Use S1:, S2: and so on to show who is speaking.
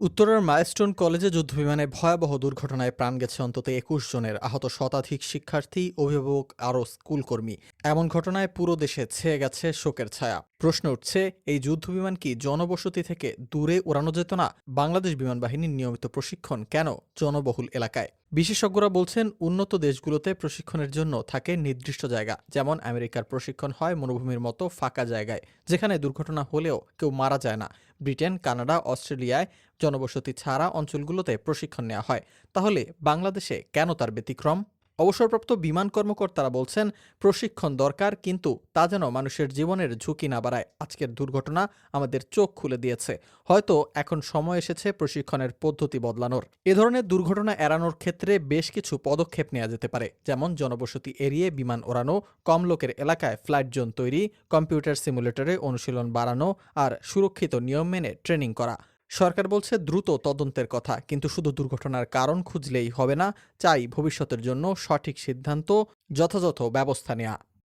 S1: উত্তরার মাইলস্টোন কলেজে যুদ্ধবিমানে ভয়াবহ দুর্ঘটনায় প্রাণ গেছে অন্তত ২১ জনের, আহত শতাধিক শিক্ষার্থী, অভিভাবক, আরও স্কুলকর্মী। এমন ঘটনায় পুরো দেশে ছেয়ে গেছে শোকের ছায়া। প্রশ্ন উঠছে, এই যুদ্ধবিমান কি জনবসতি থেকে দূরে উড়ানো যেত না? বাংলাদেশ বিমান বাহিনীর নিয়মিত প্রশিক্ষণ কেন জনবহুল এলাকায়? বিশেষজ্ঞরা বলছেন, উন্নত দেশগুলোতে প্রশিক্ষণের জন্য থাকে নির্দিষ্ট জায়গা, যেমন আমেরিকার প্রশিক্ষণ হয় মরুভূমির মতো ফাঁকা জায়গায়, যেখানে দুর্ঘটনা হলেও কেউ মারা যায় না। ব্রিটেন, কানাডা, অস্ট্রেলিয়ায় জনবসতি ছাড়া অঞ্চলগুলোতে প্রশিক্ষণ নেওয়া হয়। তাহলে বাংলাদেশে কেন তার ব্যতিক্রম? অবসরপ্রাপ্ত বিমান কর্মকর্তারা বলছেন, প্রশিক্ষণ দরকার, কিন্তু তা যেন মানুষের জীবনের ঝুঁকি না বাড়ায়। আজকের দুর্ঘটনা আমাদের চোখ খুলে দিয়েছে। হয়তো এখন সময় এসেছে প্রশিক্ষণের পদ্ধতি বদলানোর। এ ধরনের দুর্ঘটনা এড়ানোর ক্ষেত্রে বেশ কিছু পদক্ষেপ নেওয়া যেতে পারে, যেমন জনবসতি এড়িয়ে বিমান ওড়ানো, কম লোকের এলাকায় ফ্লাইট জোন তৈরি, কম্পিউটার সিমুলেটরে অনুশীলন বাড়ানো আর সুরক্ষিত নিয়ম মেনে ট্রেনিং করা। সরকার বলছে দ্রুত তদন্তের কথা, কিন্তু শুধু দুর্ঘটনার কারণ খুঁজলেই হবে না, চাই ভবিষ্যতের জন্য সঠিক সিদ্ধান্ত, যথাযথ ব্যবস্থা নেওয়া।